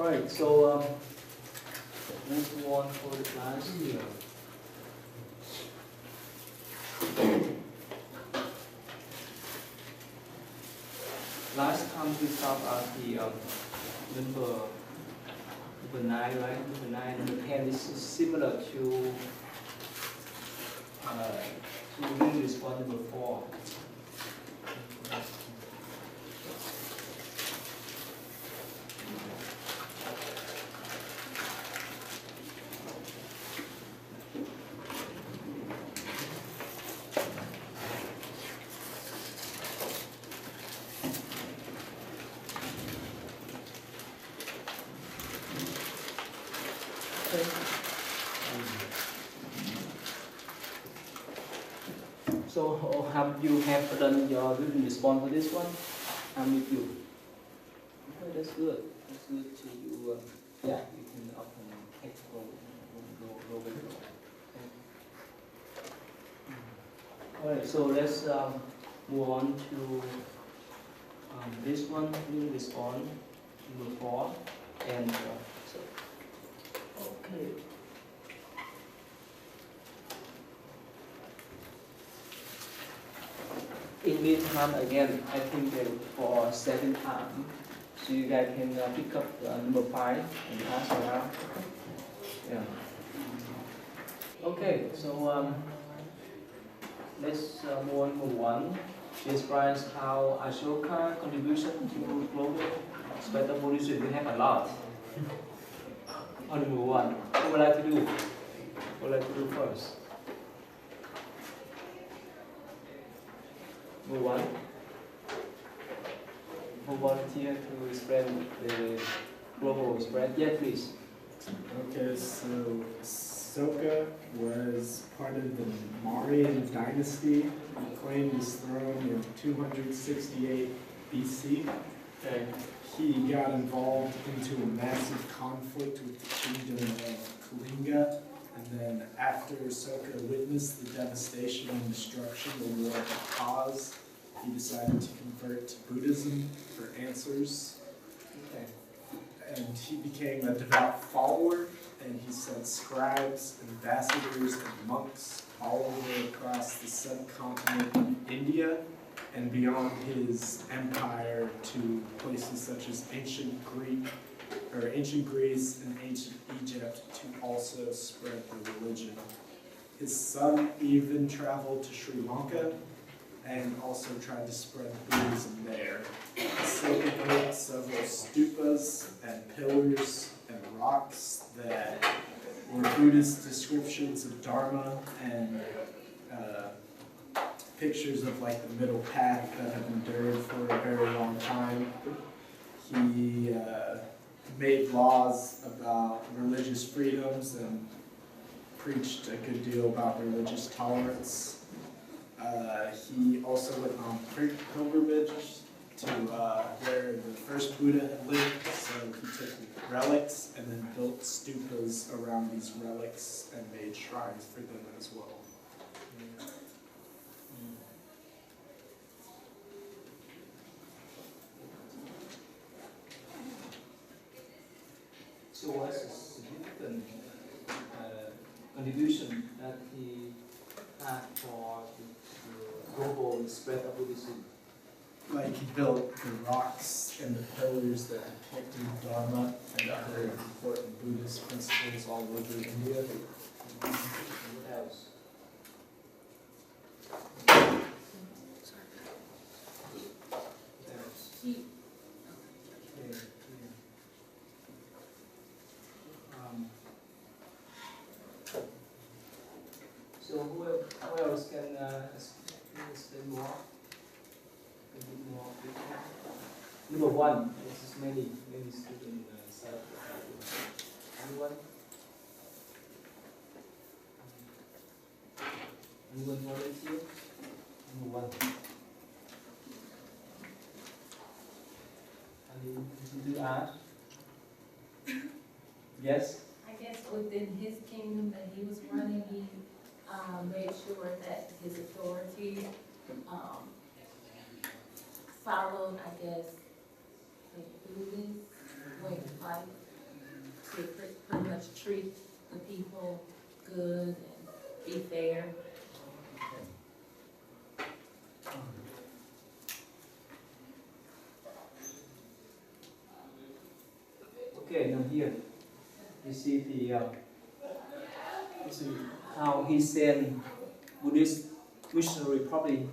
Alright, so let's move on for the class. Last time we stopped at the number 9, right? Number 9, number 10. This is similar to this one, number 4. So have you done your written response for this one? I'm with you. Okay, that's good. That's good to you. Yeah, you can open text go with it. Alright, so let's move on to this one, written response, number 4. And so, okay. In meantime, again, I think that for second time, so you guys can pick up number 5 and pass around. Yeah. Okay, so let's move on to 1. She explains how Ashoka contribution to global spectral Buddhism. We have a lot. On number 1, what would I like to do? What would I like to do first? Number 1. Who volunteer to explain the global spread? Yeah, please. Okay, so Soka was part of the Mauryan dynasty. He claimed his throne in 268 BC. Okay. He got involved into a massive conflict with the kingdom of Kalinga. And then after Soka witnessed the devastation and destruction the war had caused, he decided to convert to Buddhism for answers. Okay. And he became a devout follower, and he sent scribes, ambassadors, and monks all over across the subcontinent of India and beyond his empire to places such as ancient Greece and ancient Egypt to also spread the religion. His son even traveled to Sri Lanka and also tried to spread Buddhism there. Soka built several stupas and pillars and rocks that were Buddhist descriptions of Dharma and pictures of like the middle path that have endured for a very long time. He made laws about religious freedoms and preached a good deal about religious tolerance. He also went on pilgrimage to where the first Buddha had lived, so he took relics and then built stupas around these relics and made shrines for them as well. So what's the significant contribution that he had for the global spread of Buddhism? Like he built the rocks and the pillars that depicted Dharma and other important Buddhist principles all over India. What else? So who else can explain more? A bit more. Number 1, this is many students inside. Anyone? Anyone volunteer? Number 1. And you add? Yes? I guess within his kingdom that he was running, he made sure that his authority followed, I guess, the Buddhist way of life. much treat the people good and be fair. Okay, now here you see the this is how he sent Buddhist missionary. Probably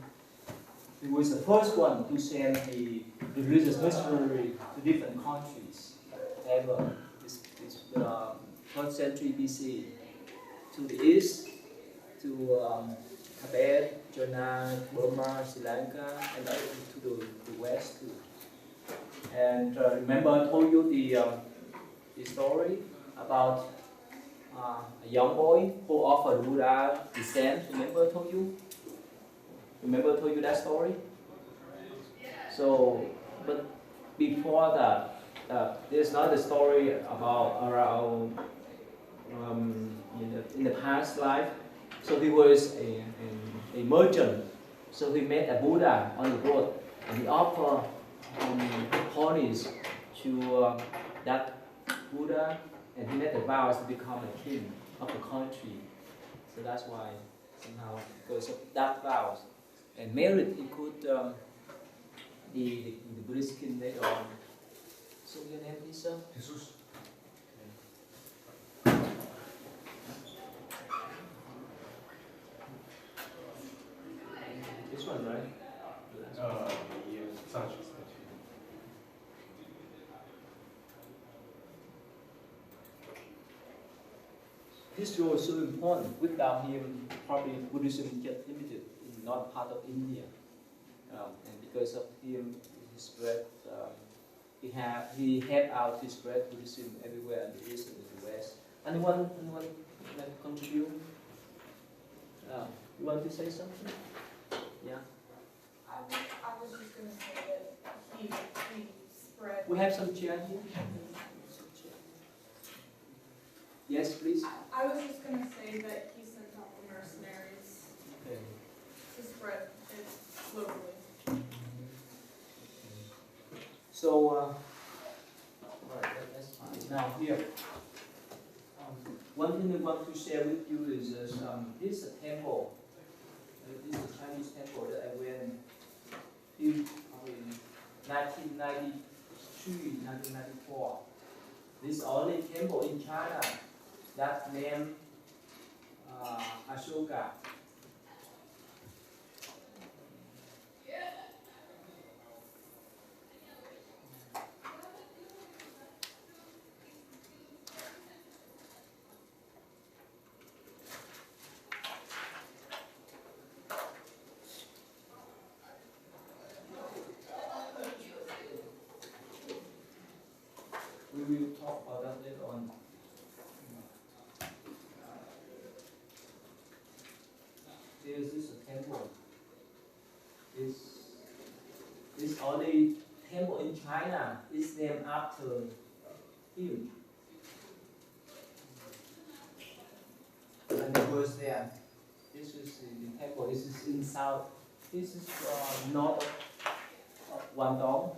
he was the first one to send the religious missionary to different countries ever. This 3rd century BC to the east, to Tibet, China, Burma, Sri Lanka, and to the west too. And remember I told you the story about a young boy who offered Buddha descent. Remember I told you? Remember I told you that story? So, but before that, there's not a story about around in the past life. So he was a merchant. So he met a Buddha on the road, and he offered ponies to that Buddha, and he made the vows to become a king of the country. So that's why somehow, because of that vows, and merit he could the Buddhist king later on. So your name is Jesus. This one, right? Yeah, Sanchez. This role is so important. Without him, probably Buddhism get limited in not part of India. And because of him, he spread. He helped out to spread Buddhism everywhere in the east and in the west. Anyone like to contribute? You want to say something? Yeah. I was just going to say that he spread. We have some chair here. Yes, please. I was just going to say that he sent out the mercenaries to spread it locally. So, right, that's fine. Now here, one thing I want to share with you is this is a temple. This is a Chinese temple that I went in 1993, 1994. This is the only temple in China that named Ashoka. We will talk about that later on. This is a temple. This only temple in China is named after him. And it was there. This is the temple. This is in south. This is north of Guangdong,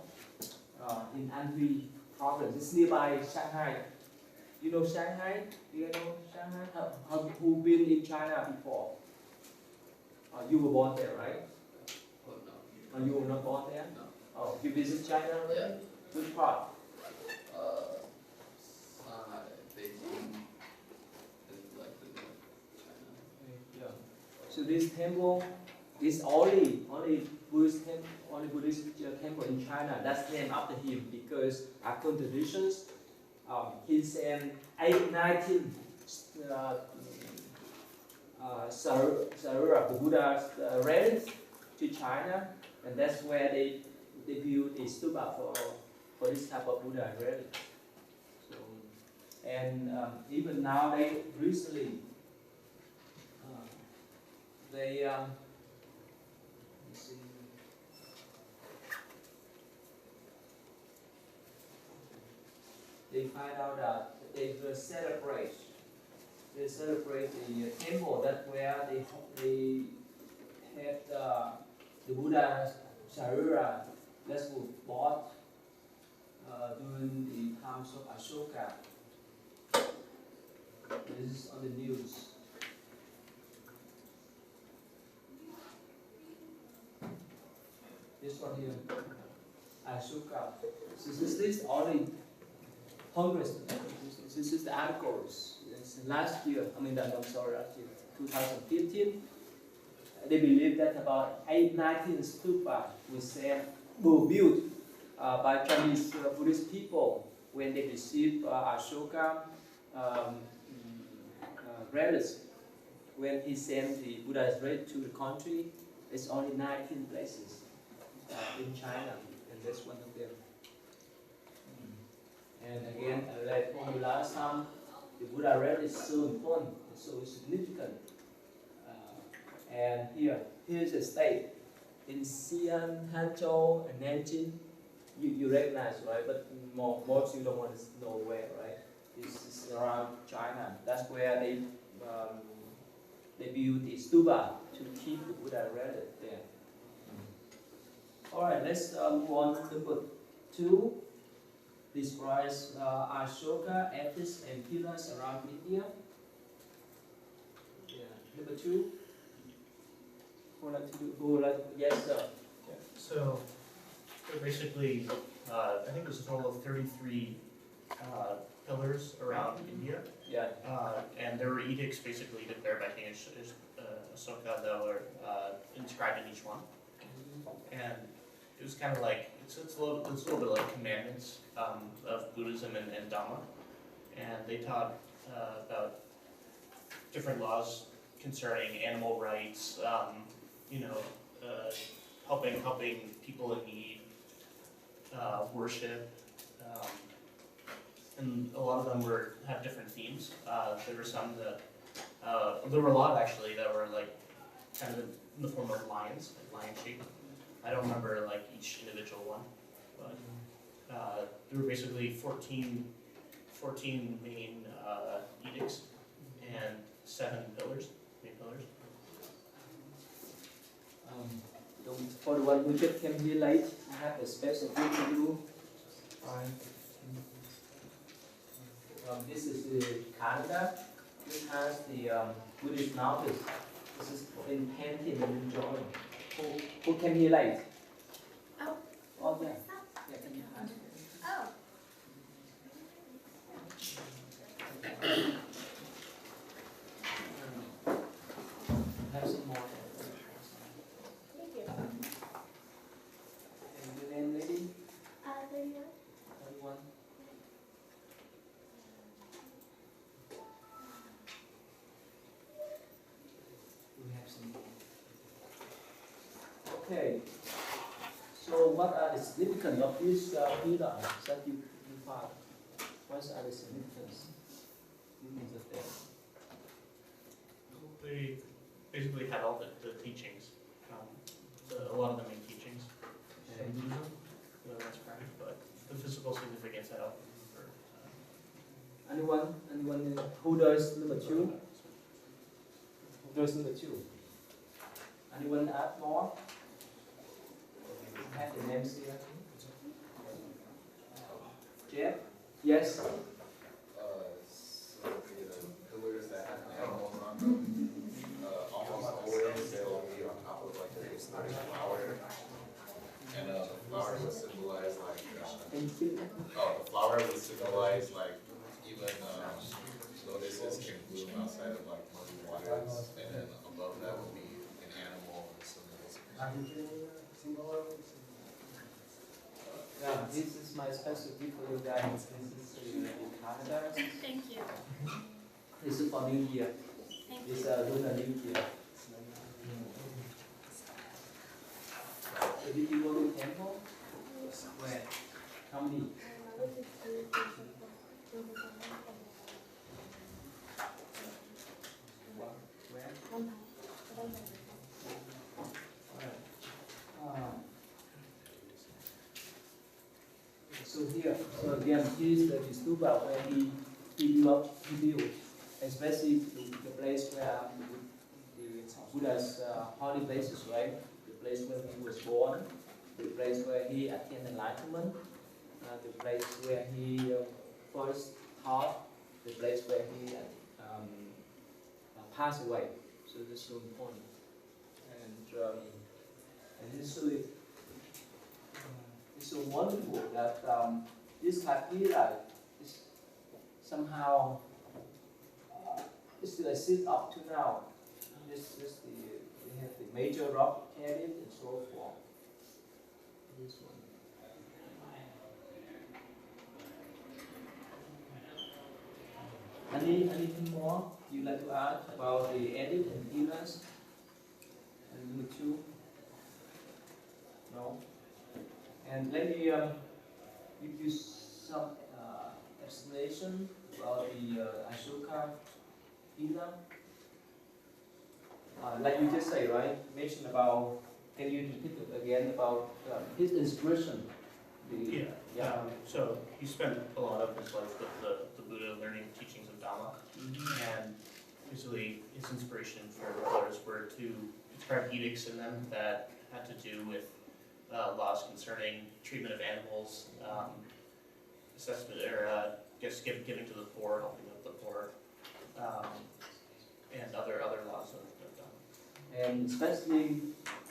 in Anhui province. It's nearby Shanghai. You know Shanghai? Do you know Shanghai? Who been in China before? You were born there, right? Oh, no. You were not born there? No. Oh, you visit China already? Yeah. Which part? Beijing is like the China. Yeah. So this temple is only Buddhist temple in China. That's named after him because according to traditions, he sent 19 Sarura Buddha's relics to China, and that's where they built a stupa for this type of Buddha relic. So, and even now they recently they let's see. They find out that they will celebrate the temple that where they had the Buddha Sarura that was bought during the times of Ashoka. This is on the news. This one here, Ashoka. This is only hundreds. This is the articles. It's last year. I mean, I'm sorry, last year, 2015. They believe that about 19 stupa were built by Chinese Buddhist people when they received Ashoka relics. When he sent the Buddha's relic to the country, it's only 19 places in China, and that's one of them. And again, like I told you last time, the Buddha relic is so important, it's so significant. And here's a state in Xi'an, Hanzhou, and Nanjing. You recognize, right? But most you don't want to know where, right? This is around China. That's where they built the stupa to keep the Buddha relic there. All right, let's move on to number 2. Describes Ashoka, ethics, and pillars around India. Yeah. Number 2. Who would like? Yes, sir. Yeah. So basically, I think there's a total of 33 pillars around India. Yeah. And there were edicts basically declared by King Ashoka that were inscribed in each one. And it was kind of like, it's a little bit like commandments of Buddhism and Dhamma. And they taught about different laws concerning animal rights, helping people in need, worship, and a lot of them have different themes. There were some that, there were a lot actually that were like kind of in the form of lions, like lion shape. I don't remember like each individual one, but there were basically 14 main edicts and 7 pillars, main pillars. For the one who just came here late, I have a special thing to do. This is the Canada. This has the Buddhist notice. This is in painting and drawing. Who came here late? Oh. Oh, yeah. Yeah, can you ask? Oh. Have some more. Thank you. And your name, lady? 31. 31. We have some more. Okay. So what are the significance of these pillars that you found? What are the significance of them? They basically had all the teachings, a lot of the main teachings. And that's correct, but the physical significance I don't remember. Anyone who does number 2? Who does number 2? Anyone add more? Have the names here. Jeff? Yes? So the pillars that have animals on them, almost always they'll be on top of like a flower. And the flower would symbolize like, the flower would symbolize like even lotuses can bloom outside of like muddy waters. And then above that would be an animal or symbol. Yeah, this is my specialty for you guys. This is the Canada. Thank you. This is for New Year. Thank This you. is Lunar New Year. Did you go to temple? Where? How many? Where? So here, so again, here's the stupa where he built, especially the place where the Buddha's holy places, right? The place where he was born, the place where he attained enlightenment, the place where he first taught, the place where he passed away. So this is so important. And it's so wonderful that this idea is somehow still exists up to now. They have the major rock edit and so forth. This one. Anything more you'd like to add about the edit and healers? And number 2? No? And let me give you some explanation about the Ashoka healer. Like you just say, right? Mention about, can you repeat it again about his inspiration? So he spent a lot of his life with the Buddha, learning teachings of Dhamma, and basically his inspiration for others were to describe edicts in them that had to do with laws concerning treatment of animals, assessment, or giving to the poor, helping out the poor, and other laws of Dhamma. And especially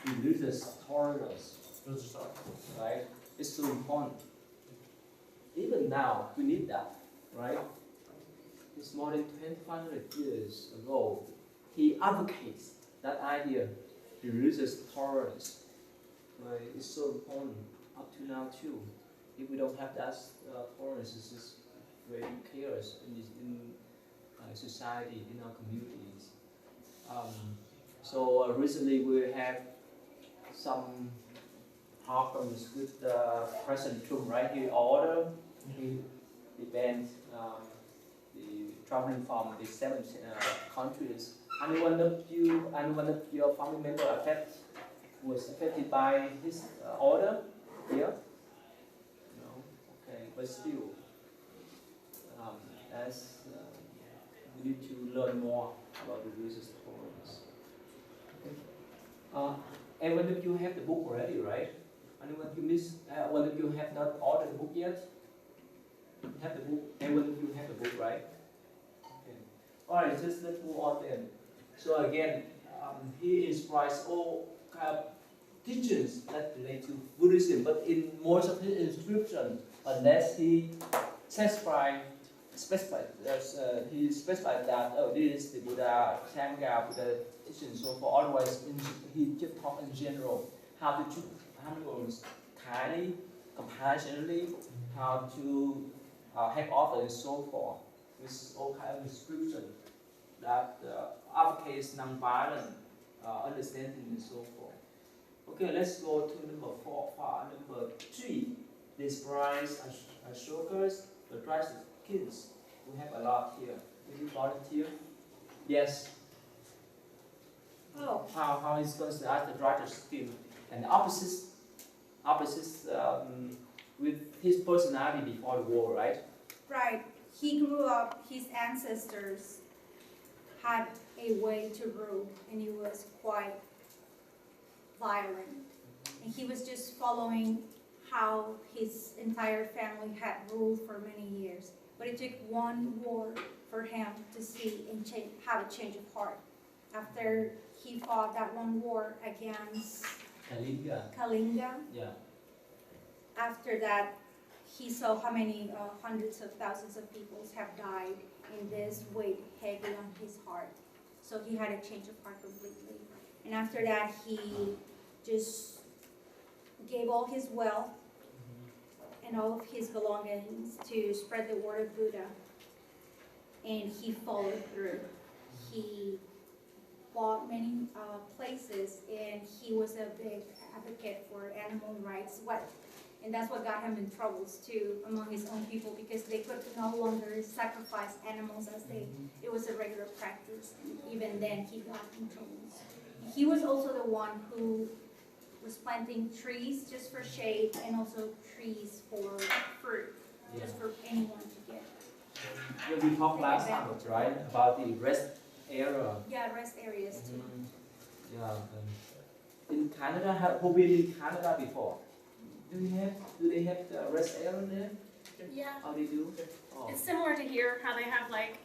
religious tolerance, right? It's so important. Even now, we need that, right? It's more than 2,500 years ago. He advocates that idea, religious tolerance. Right? It's so important up to now too. If we don't have that tolerance, it's just very chaos in society, in our communities. So recently we have some problems with President Trump, right? He ordered, he banned the traveling from the 7 countries. Anyone of your family member was affected by his order here? No? Okay, but still, we need to learn more about the religious tolerance. Okay. And one of you have the book already, right? Anyone of you one of you have not ordered the book yet? Have the book? And one of you have the book, right? Okay. All right, just let's move on then. So again, he inspires all kind of teachings that relate to Buddhism, but in most of his inscription, unless he specified that this is the Buddha, Sangha, Buddha teaching, so for otherwise he just talk in general how to treat animals kindly, compassionately, how to help others and so forth. With all kind of inscription that advocates non-violent understanding and so forth. Okay, let's go to number 4. Number 3, describes Ashoka's addresses kids. We have a lot here. Will you volunteer? Yes. Oh. How is going to ask the writer's skill and opposites with his personality before the war, right? Right. He grew up, his ancestors had a way to rule, and he was quite violent. And he was just following how his entire family had ruled for many years. But it took one war for him to see and have a change of heart. After he fought that one war against Kalinga. Yeah. After that, he saw how many hundreds of thousands of people have died, and this weighed heavy on his heart. So he had a change of heart completely. And after that, he just gave all his wealth and all of his belongings to spread the word of Buddha. And he followed through. He bought many places, and he was a big advocate for animal rights. And that's what got him in troubles too among his own people, because they could no longer sacrifice animals as it was a regular practice. Even then, he got in troubles. He was also the one who was planting trees just for shade, and also trees for fruit, just for anyone to get. Yeah, we talked last time, right, about the rest area. Yeah, rest areas too. Yeah. In Canada, who been in Canada before? Do they have the rest area there? Yeah. How they do? Oh. It's similar to here, how they have like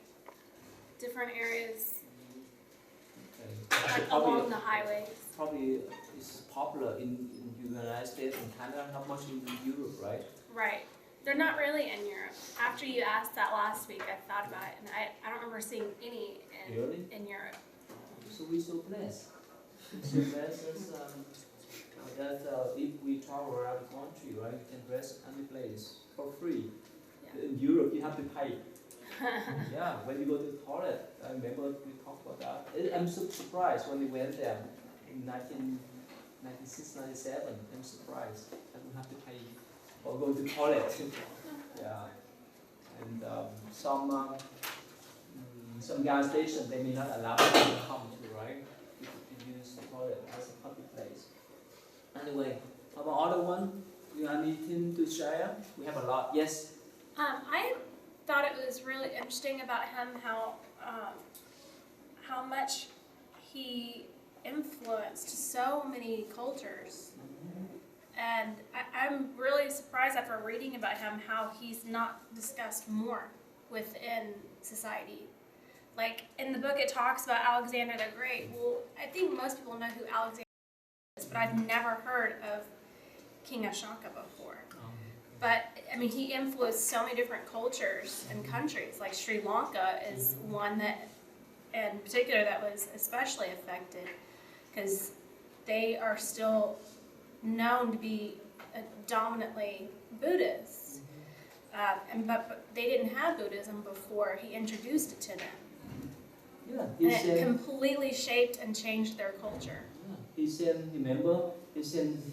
different areas, Okay. like along the highways. Probably it's popular in the United States and Canada, not much in Europe, right? Right. They're not really in Europe. After you asked that last week, I thought about it, and I don't remember seeing any Really? in Europe. So we're so blessed. So blessed is, that if we travel around the country, right, you can rest any place for free. Yeah. In Europe, you have to pay. Yeah, when you go to the toilet, I remember we talked about that. I'm so surprised when we went there in 1996, 97. I'm surprised I don't have to pay or go to the toilet. Yeah, and some gas stations they may not allow you to come to, right? You use the toilet as a public place. Anyway, about other one, you have anything to share? We have a lot. Yes. I thought it was really interesting about him how much he influenced so many cultures. And I'm really surprised after reading about him how he's not discussed more within society. Like in the book it talks about Alexander the Great. Well, I think most people know who Alexander is, but I've never heard of King Ashoka before. But I mean, he influenced so many different cultures and countries. Like Sri Lanka is one that, in particular, that was especially affected because they are still known to be dominantly Buddhist. But they didn't have Buddhism before he introduced it to them. Yeah, And it completely shaped and changed their culture. Yeah, he sent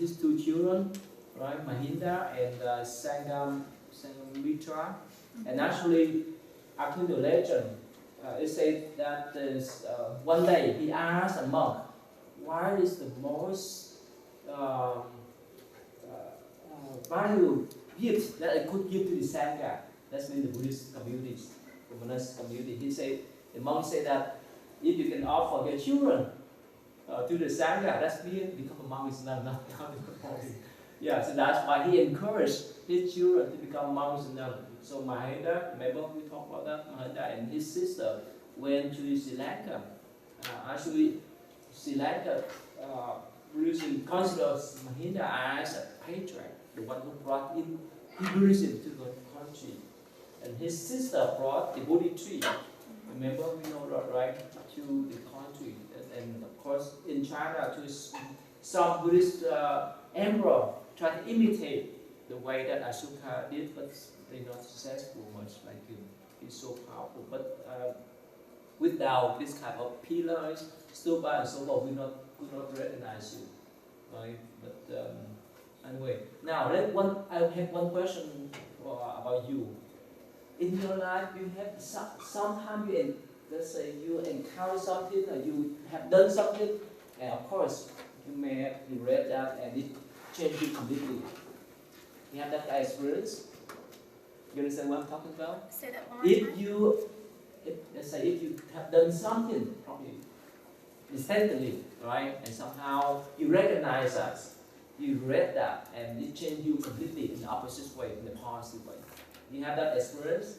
his two children, right, Mahinda and Sangamitra. And actually, according to legend, it said that one day he asked a monk, "What is the most value gift that I could give to the Sangha?" That's mean the Buddhist communities, the monastic community. The monk said that if you can offer your children to the Sangha, that's mean become a monk is not yeah, so that's why he encouraged his children to become monks and nuns. So Mahinda, remember we talked about that? Mahinda and his sister went to Sri Lanka. Actually, Sri Lanka religion considers Mahinda as a patriarch, the one who brought in Buddhism to the country. And his sister brought the Bodhi tree. Remember, we know that, right, to the country. And of course, in China, some Buddhist emperor tried to imitate the way that Ashoka did, but they're not successful much like him. He's so powerful. But without this kind of pillars, stupa and so forth, we could not recognize you, right? But anyway, now I have one question about you. In your life, you have sometimes let's say you encounter something or you have done something, and of course you may have read that and it changed you completely. You have that experience? You understand what I'm talking about? Say that one more time. Let's say if you have done something probably instantly, right, and somehow you recognize us, you read that, and it changed you completely in the opposite way, in the positive way. You have that experience?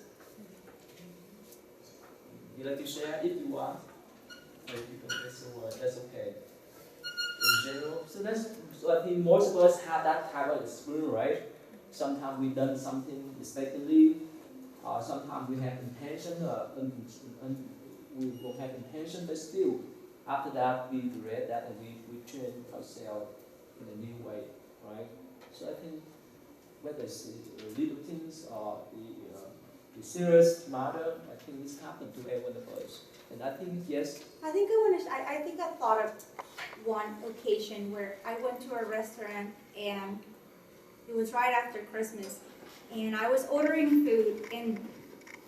You like to share if you want? Or if you can miss a word, that's okay. In general, so I think most of us have that type of experience, right? Sometimes we've done something mistakenly, sometimes we have intention, we don't have intention, but still, after that we read that and we train ourselves in a new way, right? So I think whether it's the little things or the serious matter, I think this happened to every one of us. And I think, yes? I think I thought of one occasion where I went to a restaurant and it was right after Christmas. And I was ordering food and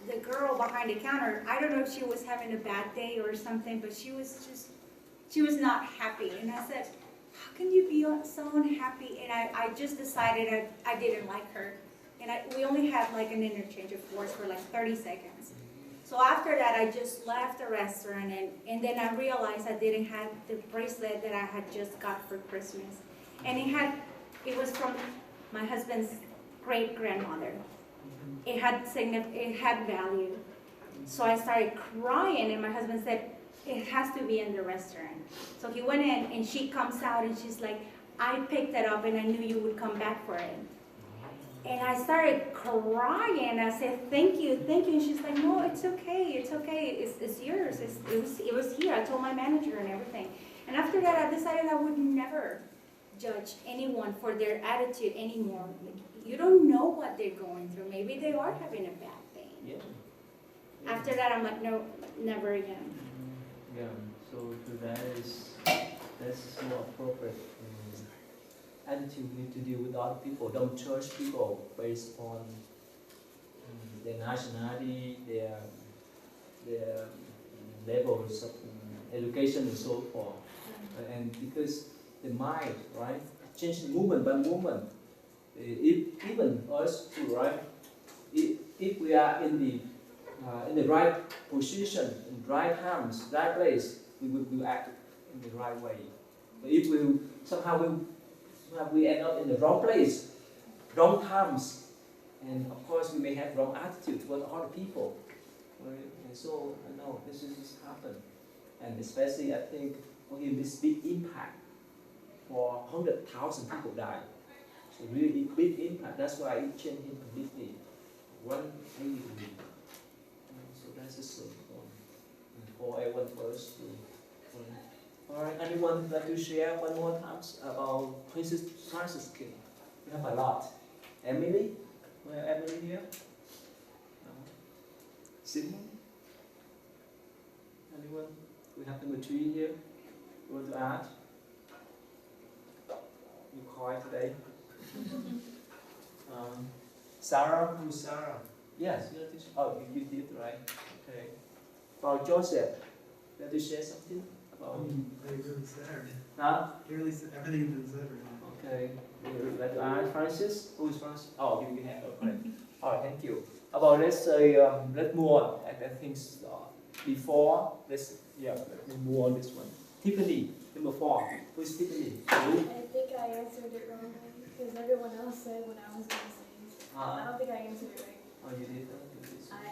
the girl behind the counter, I don't know if she was having a bad day or something, but she was not happy. And I said, how can you be so unhappy? And I just decided I didn't like her. And we only had like an interchange of words for like 30 seconds. So after that, I just left the restaurant and then I realized I didn't have the bracelet that I had just got for Christmas. And it was from my husband's great-grandmother. It had value. So I started crying, and my husband said, it has to be in the restaurant. So he went in, and she comes out, and she's like, I picked it up, and I knew you would come back for it. And I started crying. I said, thank you, thank you. And she's like, no, it's okay, it's yours. It was here. I told my manager and everything. And after that, I decided I would never judge anyone for their attitude anymore. You don't know what they're going through. Maybe they are having a bad thing. Yeah. After that, I'm like, no, never again. Yeah. So that's more appropriate attitude. You need to deal with other people. Don't judge people based on their nationality, their levels of education and so forth. And because the mind, right, changes moment by moment. Even us too, right? If we are in the right position, in the right times, right place, we will act in the right way. But if somehow we end up in the wrong place, wrong times, and of course we may have wrong attitude toward other people. Right? And so I know this happened, and especially I think for him this big impact. For 100,000 people died. So really big impact. That's why it changed him completely. 180 degree. So that's the sort of one. For everyone first to. Alright, anyone like to share one more time about Princess Francis King? We have a lot. Emily? We have Emily here? No. Simon? Anyone? We have number 3 here. You want to add? You quiet today. Sarah, who's Sarah? Yes, you like to. Oh, you did right. Okay. About Joseph, you like to share something about? They really said. Huh? They really said everything has been said right now. Okay. You like to add Francis? Who is Francis? Oh, you have. Okay. All right. Thank you. About let's say let's move on. I think before let me move on this one. Tiffany, number 4. Who is Tiffany? I think I answered it wrong because everyone else said what I was going to say. I don't think I answered it right. Oh, you did?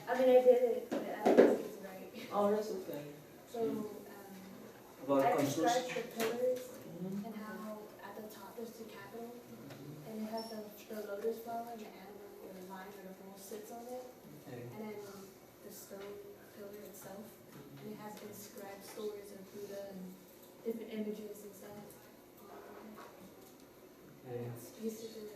I mean, I did it, but I don't think it's right. Oh, that's okay. So, About I construction. described the pillars and how at the top there's the capital, and it has the lotus flower and the animal or the lion or the bull sits on it, Okay. and then the stone pillar itself, and it has inscribed stories of Buddha and different images and stuff. Okay. It's basically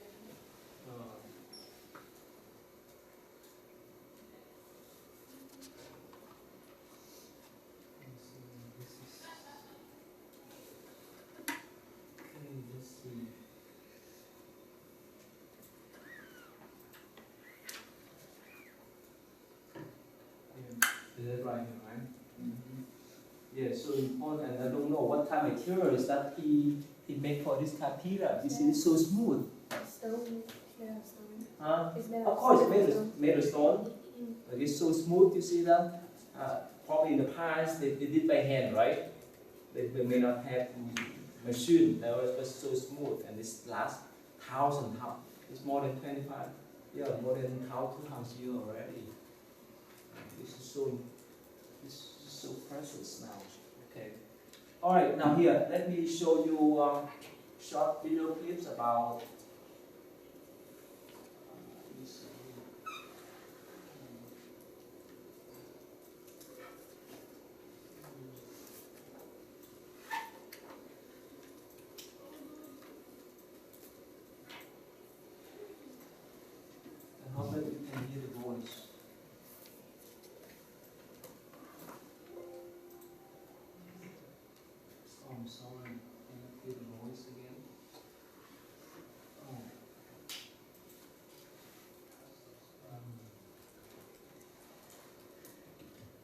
Is that right? Yeah, so important, and I don't know what type of material is that he made for this type of pillar. This is so smooth. stone. Yeah, stone. Huh? It's made Of course, stone. made of stone. But it's so smooth, you see that? Probably in the past, they did by hand, right? They may not have machine that was so smooth, and this lasts 1,000 years. It's more than 25, more than 2,000 years already. This is so precious now. Okay. All right. Now here, let me show you short video clips about. I hope that you can hear the voice. Oh, I'm sorry. Can I hear the voice again? Oh.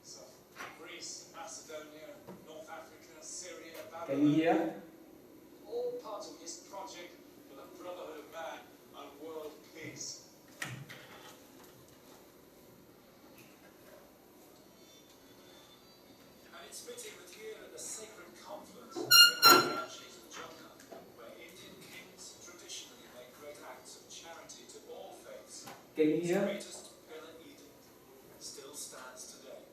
So, Greece, Macedonia, North Africa, Syria, Babylon. Can you hear? All part of his project for the brotherhood of man and world peace. And it's fitting that here at the sacred confluence of the Ganges and Jumna, where Indian kings traditionally make great acts of charity to all faiths, Can you its hear? greatest pillar edict still stands today.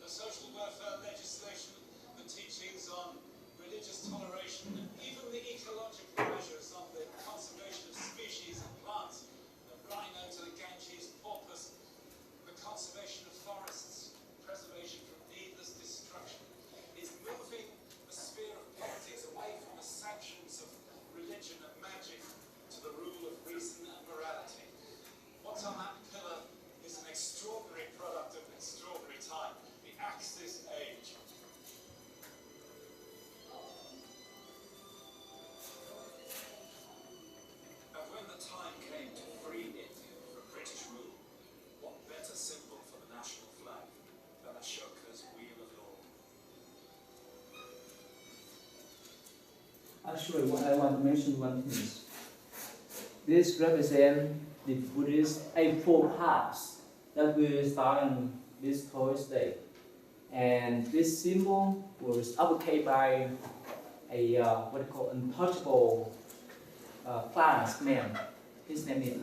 the social welfare legislation, the teachings on religious toleration, and even the ecological measures on the conservation of species and plants, the rhino to the Ganges porpoise, the conservation of forests, preservation from needless destruction, is moving the sphere of politics away from the sanctions of religion and magic to the rule of reason and morality. What's on that pillar is an extraordinary product of an extraordinary time, the Axis Age. And when the time came to free India from British rule, what better symbol for the national flag than Ashoka's Wheel of Law? Actually, what I want to mention one thing is, this represents the Buddhist Eightfold Paths that will start on this Thursday. And this symbol was advocated by a what they call untouchable class man. His name is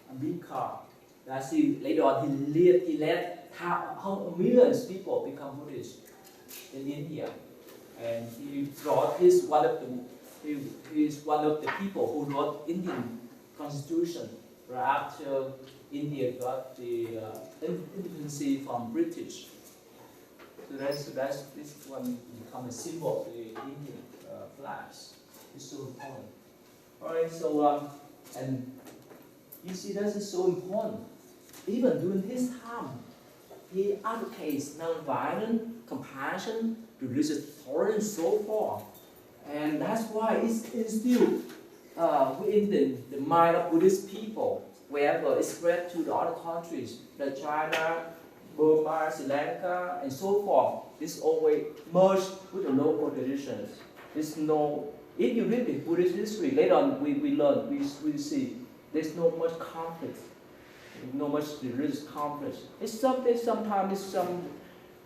Ambedkar. That's later on he led how millions of people become Buddhist in India. And he brought he's one of the people who wrote Indian Constitution right after India got the independence from British. So that's this one become a symbol of the Indian flags. It's so important. All right, so and you see that is so important. Even during his time, he advocates non-violent, compassion, religious tolerance, so forth. And that's why it's instilled within the mind of Buddhist people, wherever it spread to the other countries, like China, Burma, Sri Lanka, and so forth. This always merged with the local traditions. There's no, if you read the Buddhist history, later on we learn, we see there's no much conflict, no much religious conflict. It's sometimes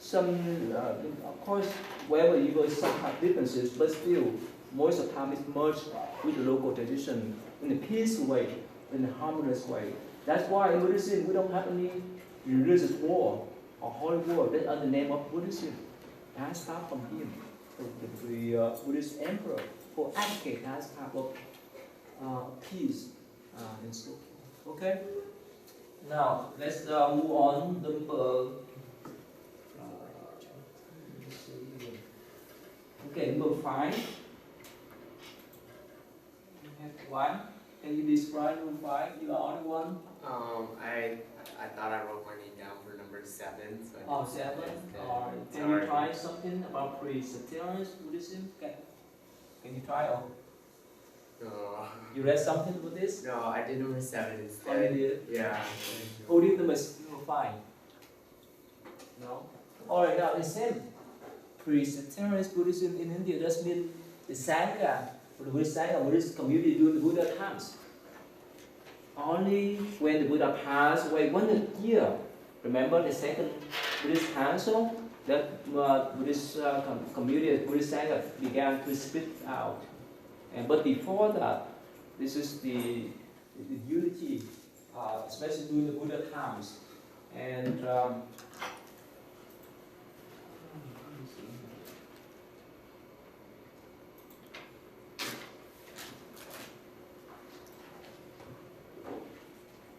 of course, wherever you go, some have differences, but still, most of the time it's merged with the local tradition in a peaceful way, in a harmonious way. That's why in Buddhism we don't have any religious war or holy war. That's under the name of Buddhism. That starts from him, the Buddhist emperor, who advocates that type of peace and so forth. Okay. Now let's move on. Number 5. You have 1. Can you describe number 5? You are the one. I thought I wrote my name down for number 7. So Oh, 7. Or can you try something about pre-sectarian Buddhism? Can you try? Or you read something about this? No, I did number 7 instead. Oh, you did? Yeah. Who did number 5? No. All right, now the same. Pre-sectarian Buddhism in India does mean the Sangha, the Buddhist Sangha, Buddhist community during the Buddha times. Only when the Buddha passed away 1 year, remember the second Buddhist council, that Buddhist community, Buddhist Sangha began to split out. But before that, this is the unity, especially during the Buddha times. And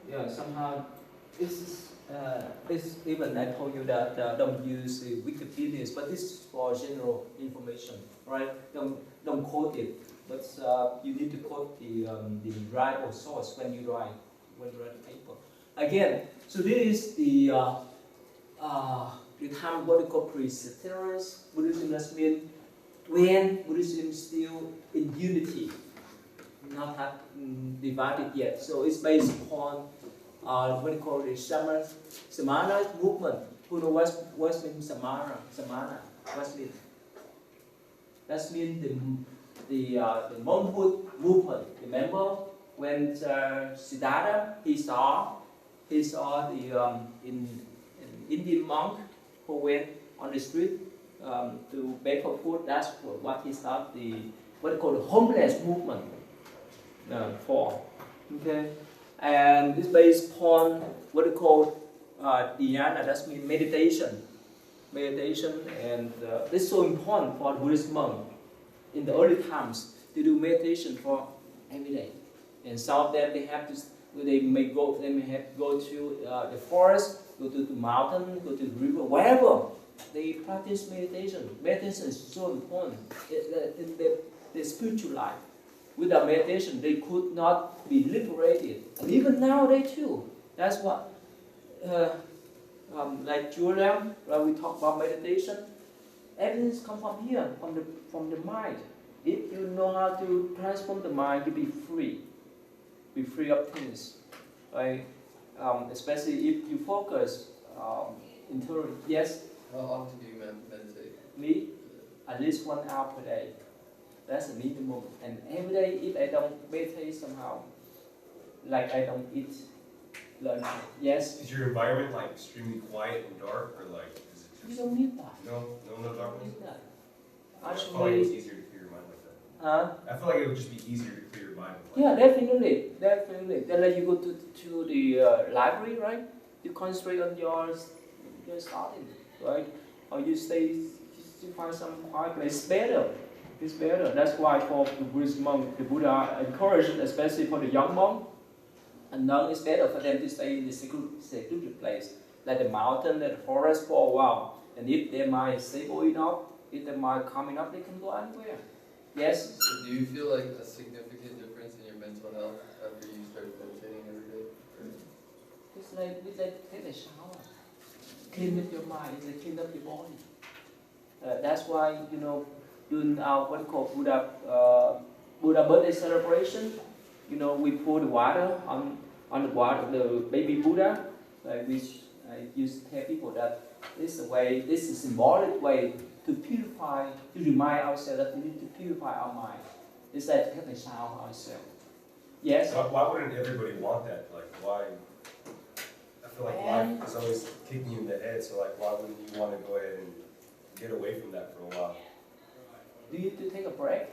yeah, somehow it's even I told you that don't use Wikipedia, but this is for general information, right? Don't quote it, but you need to quote the reliable source when you write the paper. Again, so this is the time what we call pre-sectarian Buddhism. That means when Buddhism is still in unity, not have divided yet. So it's based upon what we call the Samana movement. Who knows what means Samana? What means? That means the monkhood movement. Remember when Siddhartha he saw the in Indian monk who went on the street to beg for food. That's what he started what we call the homeless movement for. Okay, and it's based upon what we call dhyana, that's mean meditation. Meditation, and it's so important for Buddhist monk. In the early times, they do meditation for every day, and some of them they may have to go to the forest, go to the mountain, go to the river, wherever they practice meditation. Meditation is so important in their spiritual life. Without meditation, they could not be liberated, and even nowadays too. That's what. Like Julia, when we talk about meditation, everything comes from here, from the mind. If you know how to transform the mind, you be free of things, right? Especially if you focus internally. Yes. How often do you meditate? Me, at least 1 hour per day. That's the minimum. And every day, if I don't meditate somehow, like I don't eat lunch. Yes. Is your environment like extremely quiet and dark, or like is it You just don't need that. no darkness? Need that. I feel like it's easier to clear your mind like that. I feel like it would just be easier to clear your mind. With Yeah, definitely. Then like you go to the library, right? You concentrate on your studying, right? Or you find some quiet place. It's better. That's why for the Buddhist monk, the Buddha encouraged, especially for the young monk, and now it's better for them to stay in the secluded place, like the mountain, like the forest for a while. And if their mind is stable enough, if their mind calm enough, they can go anywhere. Yes? So do you feel like a significant difference in your mental health after you start meditating every day? It's like take a shower. Clean up your mind, it's like clean up your body. That's why, during our what we call Buddha birthday celebration, we pour the water on the baby Buddha, which I used to tell people that this is a symbolic way to purify, to remind ourselves that we need to purify our mind. It's like to have a shower ourselves. Yes? Why wouldn't everybody want that? Like, why? I feel like life is always kicking you in the head, so like, why wouldn't you want to go ahead and get away from that for a while? Do you need to take a break?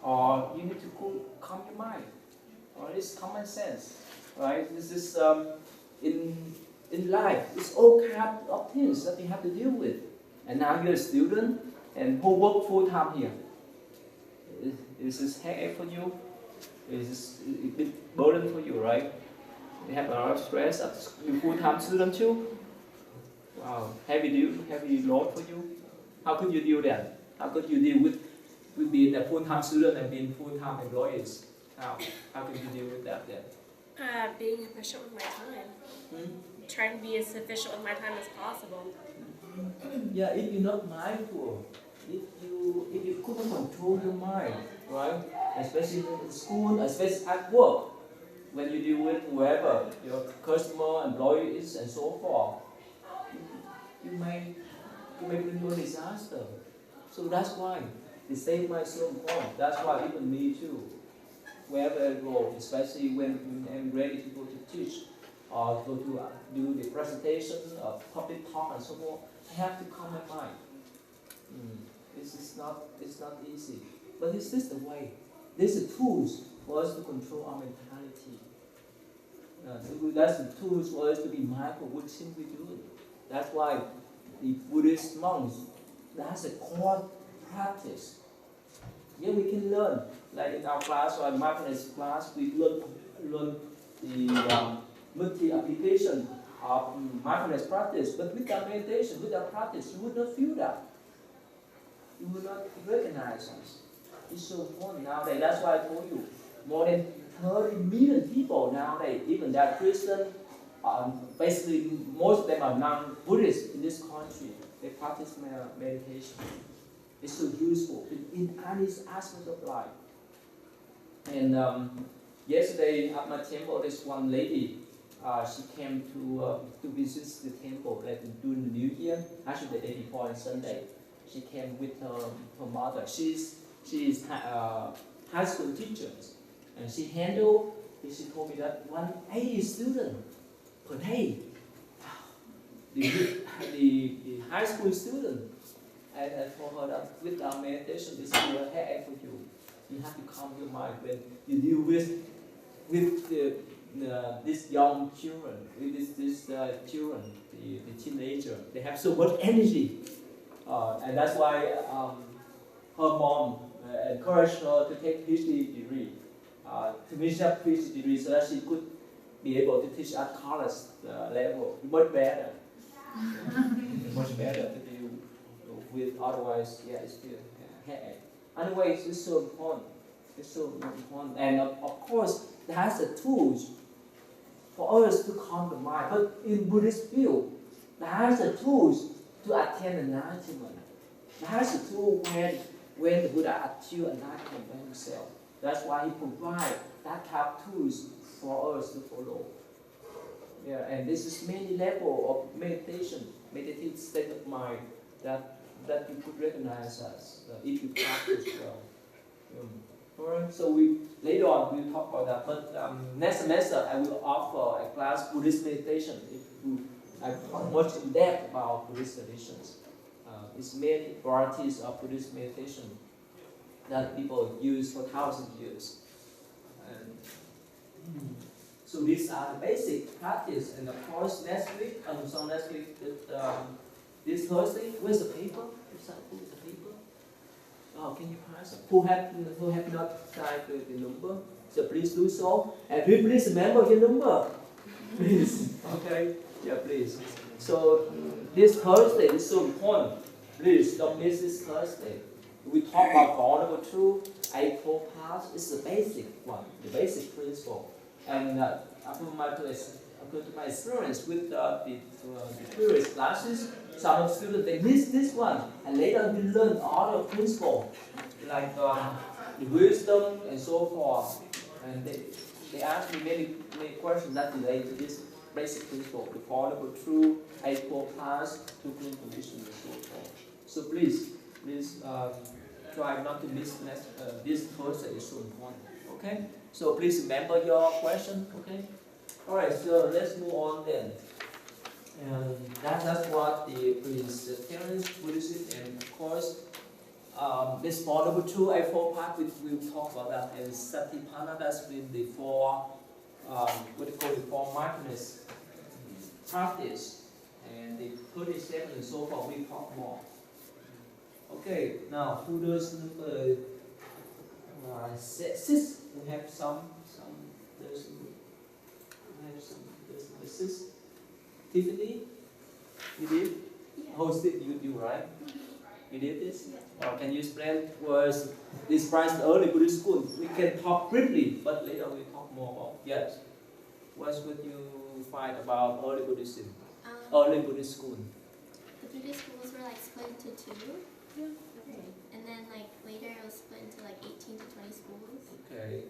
Or you need to calm your mind? Or it's common sense, right? This is in life. It's all kinds of things that you have to deal with. And now you're a student and who work full time here. Is this headache for you? Is this a big burden for you, right? You have a lot of stress as a full-time student too. Wow, heavy load for you. How could you deal that? How could you deal with being a full-time student and being full-time employees? How could you deal with that then? Being efficient with my time. Trying to be as efficient with my time as possible. Yeah, if you're not mindful, if you couldn't control your mind, right? Especially in school, especially at work, when you deal with whoever, your customer, employees, and so forth, you may bring you a disaster. So that's why the state of mind is so important. That's why even me too, wherever I go, especially when I'm ready to go to teach or go to do the presentation or public talk and so forth, I have to calm my mind. It's not easy, but this is the way. These are tools for us to control our mentality. That's the tools for us to be mindful of what things we do. That's why the Buddhist monks, that's a core practice. Yeah, we can learn. Like in our class or mindfulness class, we learn the multi-application of mindfulness practice. But without meditation, without practice, you would not feel that. You would not recognize us. It's so important nowadays. That's why I told you, more than 30 million people nowadays, even that Christian, basically most of them are non-Buddhist in this country. They practice meditation. It's so useful in any aspect of life. And yesterday at my temple, this one lady, she came to visit the temple during the New Year, actually the day before on Sunday. She came with her mother. She is high school teacher, and she told me that 180 students per day. The high school student, I told her that without meditation, this is a headache for you. You have to calm your mind when you deal with these young children, these children, the teenager, they have so much energy, and that's why her mom encouraged her to take PhD degree, to finish up PhD degree so that she could be able to teach at college level much better, much better to deal with. Otherwise, yeah, it's still headache. Anyway, it's so important. It's so important, and of course, it has the tools for us to calm the mind. But in Buddhist view, it has the tools to attain enlightenment. It has the tool when the Buddha achieved enlightenment by himself. That's why he provides that type of tools for us to follow. Yeah, and this is many level of meditation, meditative state of mind that you could recognize as if you practice well. Alright, so later on we'll talk about that. But next semester I will offer a class Buddhist meditation. I talk much in depth about Buddhist traditions. It's many varieties of Buddhist meditation that people use for thousands of years. And so these are the basic practice. And of course next week, this Thursday, where's the paper? Who's the paper? Oh, can you pass it? Who have not signed the number? So please do so. And please remember your number. Please. Okay? Yeah, please. So this Thursday is so important. Please don't miss this Thursday. We talk about Vulnerable Truth, Eightfold Path. It's the basic one, the basic principle. And according to my experience with the previous classes, some of students, they miss this one, and later we learn other principles, like the wisdom and so forth. And they ask me many questions that relate to this basic principle, the Vulnerable Truth, Eightfold Path, two clean conditions, and so forth. So please try not to miss this Thursday. Is so important. Okay? So please remember your question. Okay? All right. So let's move on then. And that's what the Presbyterian Buddhism, and of course, this Vulnerable Truth, Eightfold Path, we'll talk about that. And Satipatthana, that's been the four mindfulness practice, and the 37 and so forth. We talk more. Okay, now who does number 6? We have some. There's number 6. Tiffany, you did? Yeah. Hosted you right? You did this? Yeah. Or can you explain was this price early Buddhist school? We can talk briefly, but later we talk more about. Yes. What would you find about early Buddhism? Early Buddhist school. The Buddhist schools were like split into 2. Yeah. And then like later it was split into like 18 to 20 schools. Okay.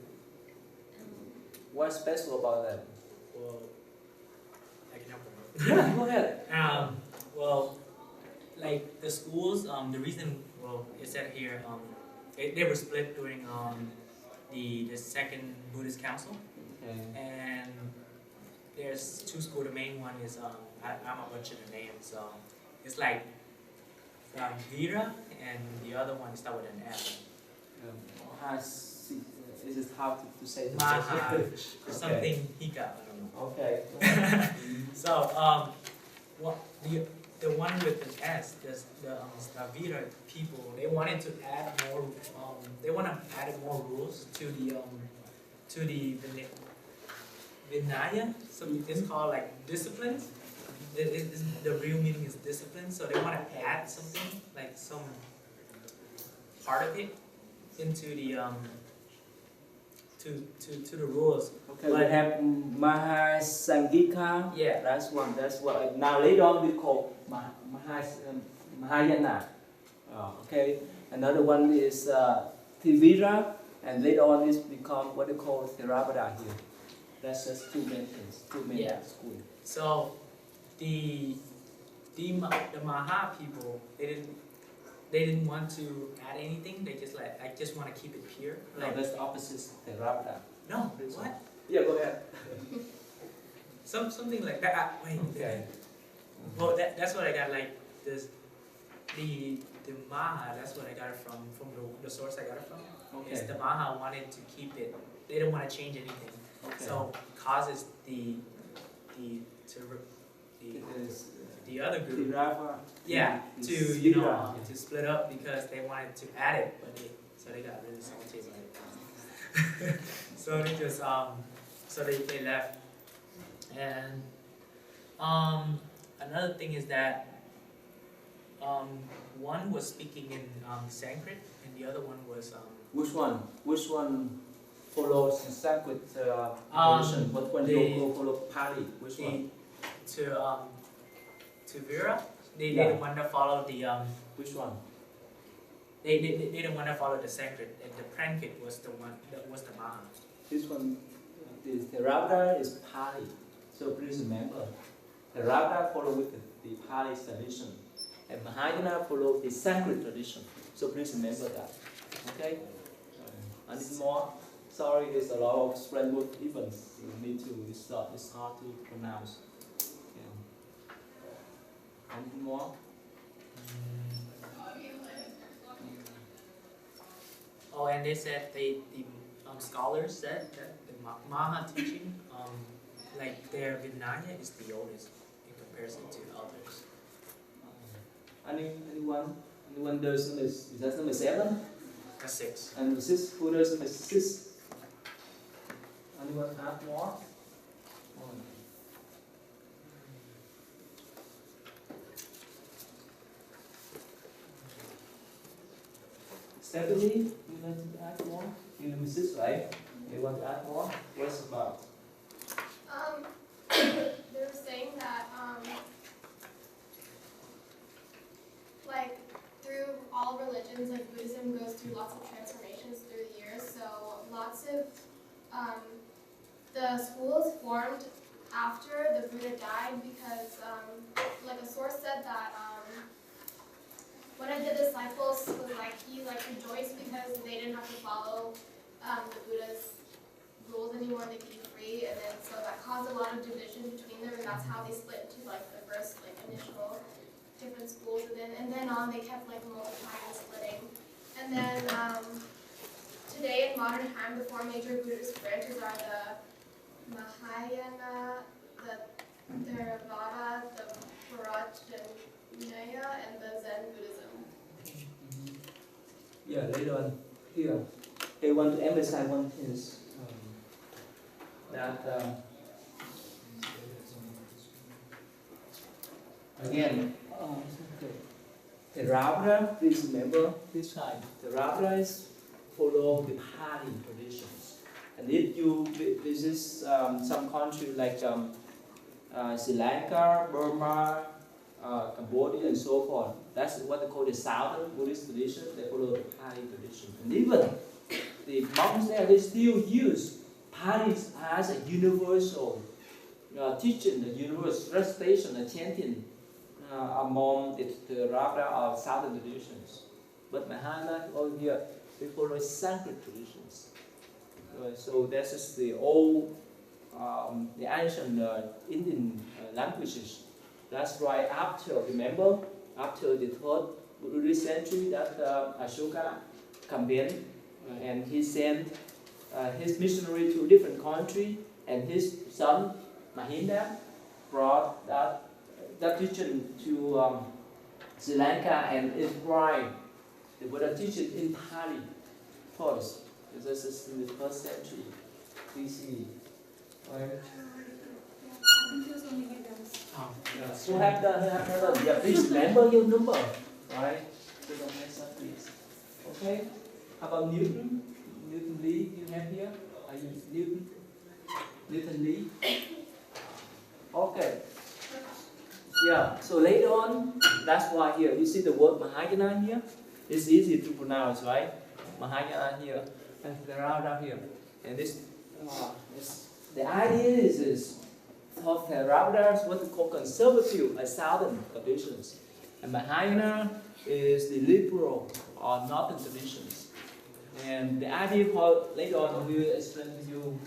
What's special about that? Well, I can help them. Yeah, go ahead. Well, like the schools, the reason, well, it said here, they were split during the second Buddhist Council. Okay. And there's 2 schools. The main one is, I'm a butcher the name, so it's like Vira, and the other one is start with an F. Is it hard to say? Maha, something Hika, I don't know. Okay. So, the one with the S, the Stavira people, they wanted to add more. They want to add more rules to the Vinaya. So it's called like disciplines. The real meaning is discipline. So they want to add something like some part of it into the to the rules. Okay, we have Mahasangika. Yeah, that's one. That's what now later on we call Mahayana. Okay, another one is Tivira, and later on this become what they call Theravada here. That's just 2 main things, 2 main schools. So the Maha people, they didn't want to add anything. They just like, I just want to keep it pure. No, that's the opposite. Theravada. No, what? Yeah, go ahead. Something like that. Wait. Okay. Well, that's what I got. Like this, the Maha. That's what I got it from the source I got it from. Okay. Is the Maha wanted to keep it. They didn't want to change anything. Okay. So causes the other group, yeah, to to split up because they wanted to add it, but they got really salty about it. So they just so they left. And another thing is that one was speaking in Sanskrit and the other one was Which one? Which one follows the Sanskrit tradition? What one follow Pali? Which one? To Vera, they Yeah. didn't want to follow the Which one? they didn't want to follow the Sanskrit, and the Prankit was the one that was the Maha. This one, the Theravada is Pali. So please remember, Theravada follow with the Pali tradition, and Mahayana follow the Sanskrit tradition. So please remember that. Okay? And it's more. Sorry, there's a lot of spread word events. You need to. It's hard to pronounce. Yeah. Anything more? Oh, and they said the scholars said that the Maha teaching, like their Vinaya is the oldest in comparison to others. Anyone does is that number 7? That's 6. And 6, who does number 6? Anyone have more? Stephanie, you want to add more? You number 6, right? You want to add more? What's about? They were saying that, like, through all religions, like Buddhism goes through lots of transformations through the years. So lots of the schools formed after the Buddha died because, like a source said that one of the disciples was like he rejoiced because they didn't have to follow the Buddha's rules anymore. They could be free, and then so that caused a lot of division between them, and that's how they split into like the first initial different schools, and then on they kept multiplying and splitting, and then today in modern time the 4 major Buddhist branches are the Mahayana, the Theravada, the Prajnaya, and the Zen Buddhism. Yeah, later on here, I want to emphasize one thing is that again, Theravada, please remember this time, Theravada is follow the Pali traditions. And if you visit some country like Sri Lanka, Burma, Cambodia, and so forth, that's what they call the Southern Buddhist tradition. They follow the Pali tradition. And even the monks there, they still use Pali as a universal teaching, the universal recitation, the chanting among the Theravada or Southern traditions. But Mahayana over here, they follow Sanskrit traditions. So this is the old, the ancient Indian languages. That's why after, remember, after the 3rd Buddhist century, that Ashoka campaign, and he sent his missionary to a different country, and his son Mahinda brought that teaching to Sri Lanka and inscribed the Buddha teaching in Pali first. This is in the 1st century BC. Right? I think it was only you guys. Who have done? Yeah, please remember your number. Right? So don't mess up, please. Okay? How about Newton? Newton Lee, you have here? Are you Newton? Newton Lee? Okay. Yeah, so later on, that's why here, you see the word Mahayana here? It's easy to pronounce, right? Mahayana here, and Theravada here. And this, the idea is of Theravada is what we call conservative, Southern traditions. And Mahayana is the liberal or Northern traditions. And the idea for later on, we will explain to you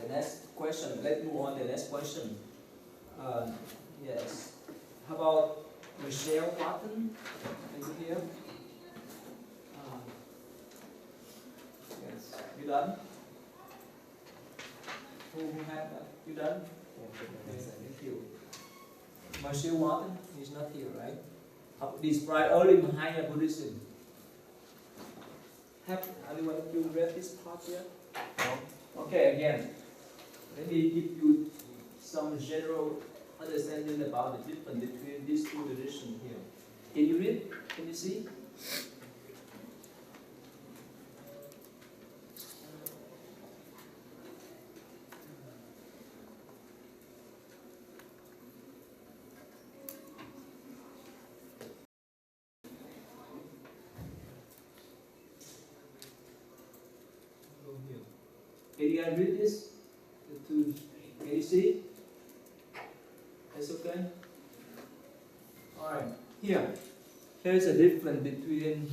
the next question. Let's move on to the next question. Yes. How about Michelle Martin? Are you here? Yes. You done? Who have that? You done? Okay, thank you. Marshall Martin, he's not here, right? Describe early Mahayana Buddhism. Have anyone of you read this part yet? No? Okay, again, let me give you some general understanding about the difference between these two traditions here. Can you read? Can you see? Can you guys read this? Can you see? That's okay? Alright, here. Here's a difference between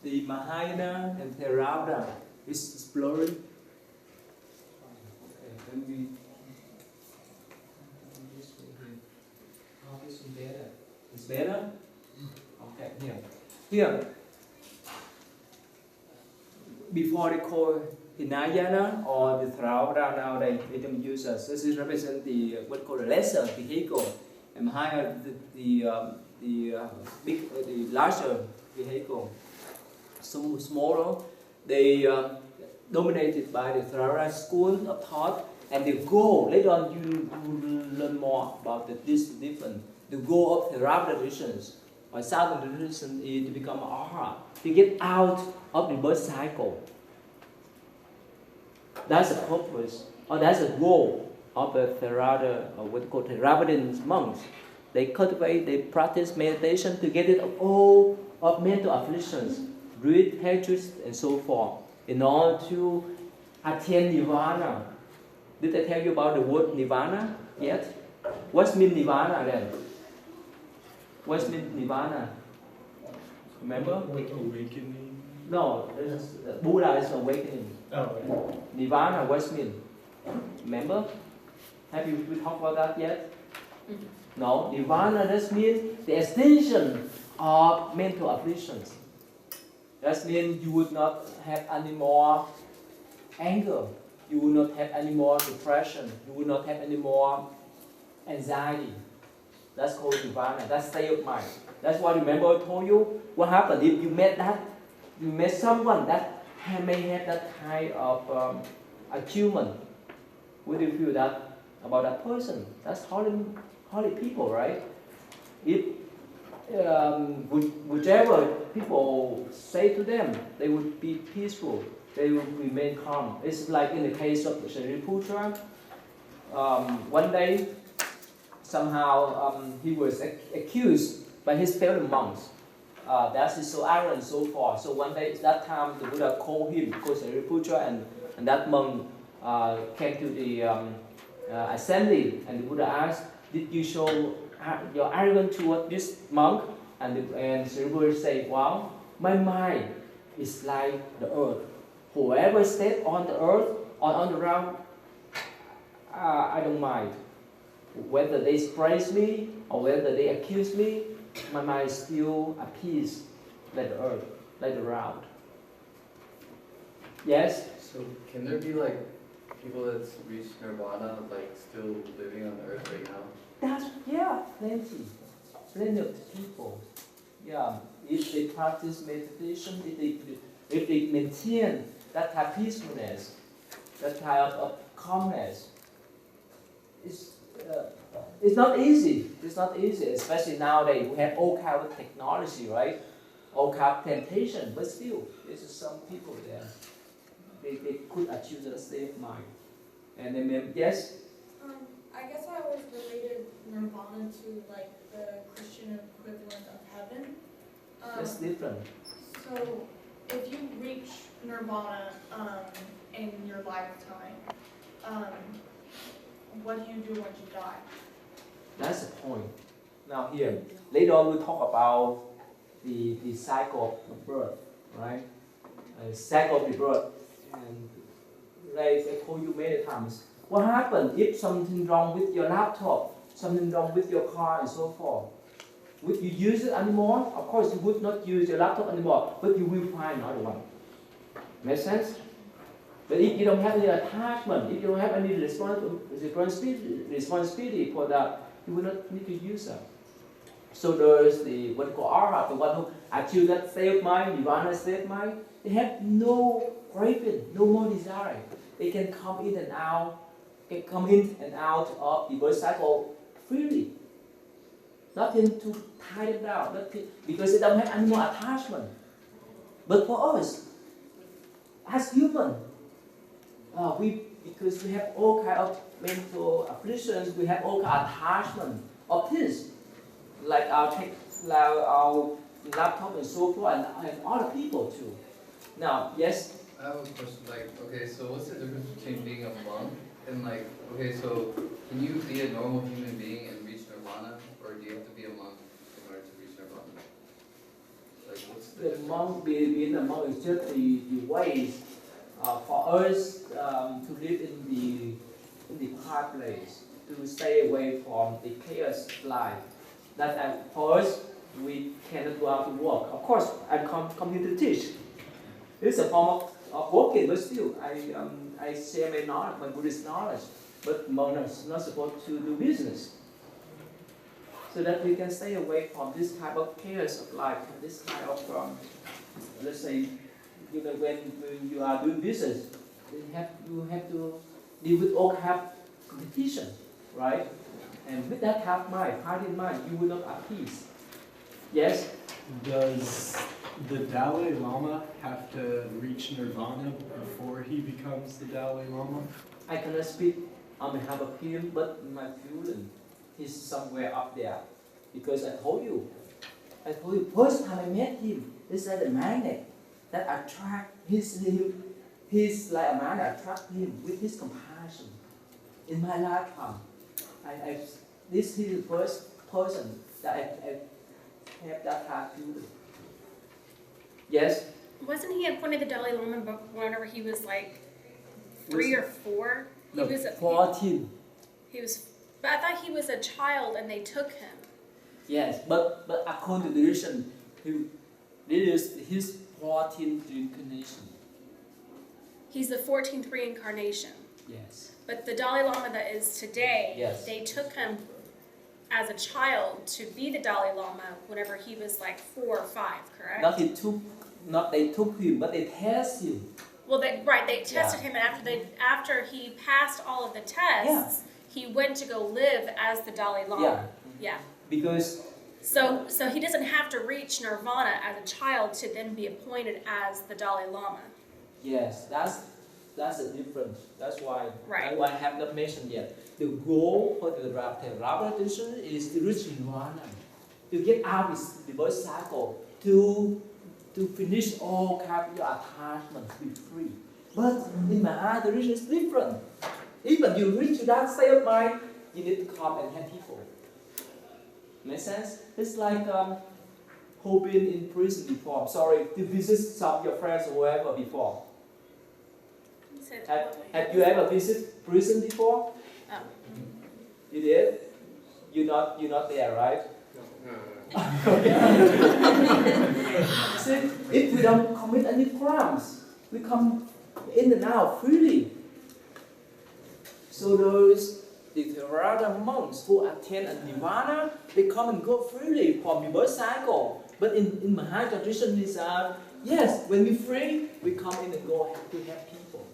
the Mahayana and Theravada. It's exploring. Okay, then we this one here. Oh, this one better. It's better? Okay, here. Here. Before they call Hinayana or the Theravada, now they don't use us. This is represent the what called the lesser vehicle, and higher the larger vehicle. Some smaller, they dominated by the Theravada school of thought, and the goal later on you learn more about this different. The goal of Theravada traditions or Southern tradition is to become arhat, to get out of the birth cycle. That's the purpose, or that's the goal of the Theravada, or what we call Theravadian monks. They cultivate, they practice meditation to get rid of all of mental afflictions, greed, hatred, and so forth, in order to attain nirvana. Did I tell you about the word nirvana yet? What means nirvana then? What means nirvana? Remember? Awakening. No, Buddha is awakening. Oh, okay. Nirvana, what means? Remember? Have we talked about that yet? No, nirvana that means the extinction of mental afflictions. That means you would not have any more anger, you would not have any more depression, you would not have any more anxiety. That's called nirvana, that's state of mind. That's why remember I told you what happened if you met someone that may have that kind of achievement. What do you feel that about that person? That's holy people, right? If whichever people say to them, they would be peaceful, they would remain calm. It's like in the case of Shariputra. One day, somehow he was accused by his fellow monks. That is so arrogant and so forth. So one day, that time, the Buddha called him, called Shariputra, and that monk came to the assembly, and the Buddha asked, "Did you show your arrogance toward this monk?" And Shariputra said, "Well, my mind is like the earth. Whoever steps on the earth or on the ground, I don't mind. Whether they praise me or whether they accuse me, my mind is still at peace, like the earth, like the ground." Yes? So can there be like people that's reached nirvana like still living on earth right now? Plenty of people. Yeah, if they practice meditation, if they maintain that type of peacefulness, that type of calmness, it's not easy. It's not easy, especially nowadays. We have all kind of technology, right? All kind of temptation, but still, there's some people there. They could achieve the state of mind. And then, yes? I guess I always related nirvana to like the Christian equivalent of heaven. That's different. So if you reach nirvana in your lifetime, what do you do once you die? That's the point. Now here, later on we'll talk about the cycle of birth, right? Cycle of the birth. And like I told you many times, what happens if something wrong with your laptop, something wrong with your car and so forth? Would you use it anymore? Of course you would not use your laptop anymore, but you will find another one. Make sense? But if you don't have any attachment, if you don't have any responsibility for that, you will not need to use that. So there's the what we call arhat, the one who achieve that state of mind, nirvana state of mind. They have no craving, no more desire. They can come in and out, of the birth cycle freely. Nothing to tie them down, nothing, because they don't have any more attachment. But for us, as human, because we have all kind of mental afflictions, we have all kind of attachment of this, like our laptop and so forth, and other people too. Now, yes. I have a question. Like, okay, so what's the difference between being a monk and like, okay, so can you be a normal human being and reach nirvana, or do you have to be a monk in order to reach nirvana? Like, what's the monk? Being a monk is just the ways for us to live in the quiet place, to stay away from the chaos life. That for us, we cannot go out to work. Of course, I come here to teach. It's a form of working, but still, I share my knowledge, my Buddhist knowledge. But monks are not supposed to do business, so that we can stay away from this type of chaos of life, this kind of let's say, when you are doing business, you have to deal with all kind of competition, right? And with that kind of mind, heart in mind, you will not at peace. Yes? Does the Dalai Lama have to reach nirvana before he becomes the Dalai Lama? I cannot speak on behalf of him, but my feeling is somewhere up there. Because I told you, first time I met him, it's like a magnet that attract he's like a magnet attract him with his compassion. In my lifetime, this is the first person that I have that kind of feeling. Yes? Wasn't he appointed the Dalai Lama whenever he was like 3 or 4? No, 14. But I thought he was a child and they took him. Yes, but according to the tradition, this is his 14th reincarnation. He's the 14th reincarnation. Yes. But the Dalai Lama that is today, yes, they took him as a child to be the Dalai Lama whenever he was like 4 or 5, correct? They took him, but they tested him. Well, they tested him, and after he passed all of the tests, he went to go live as the Dalai Lama. Yeah. Because so he doesn't have to reach nirvana as a child to then be appointed as the Dalai Lama. Yes, that's the difference. That's why I have not mentioned yet. The goal for the Theravada tradition is to reach nirvana, to get out of the birth cycle, to finish all kind of your attachment, to be free. But in Maha tradition is different. Even you reach to that state of mind, you need to come and help people. Make sense? It's like who been in prison before. Sorry, to visit some of your friends or whoever before. Have you ever visited prison before? Oh. You did? You're not there, right? No. See, if we don't commit any crimes, we come in and out freely. So those the Theravada monks who attain a nirvana, they come and go freely from the birth cycle. But in Maha tradition is yes, when we free, we come in and go to help people.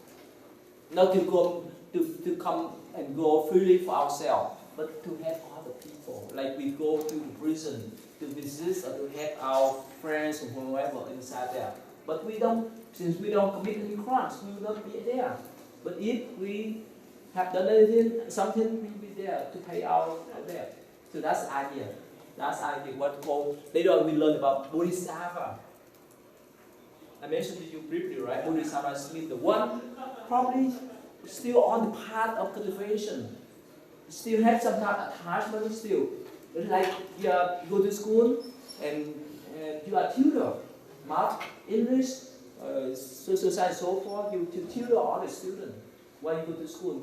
Not to come and go freely for ourselves, but to help other people. Like we go to the prison to visit or to help our friends or whoever inside there. But since we don't commit any crimes, we will not be there. But if we have done something, we will be there to pay our debt. So that's the idea. That's the idea. What called later on we learn about Bodhisattva. I mentioned to you briefly, right? Bodhisattva is the one probably still on the path of cultivation. Still have some kind of attachment still. It's like you go to school and you are tutor, math, English, social science, so forth. You tutor all the students. When you go to school,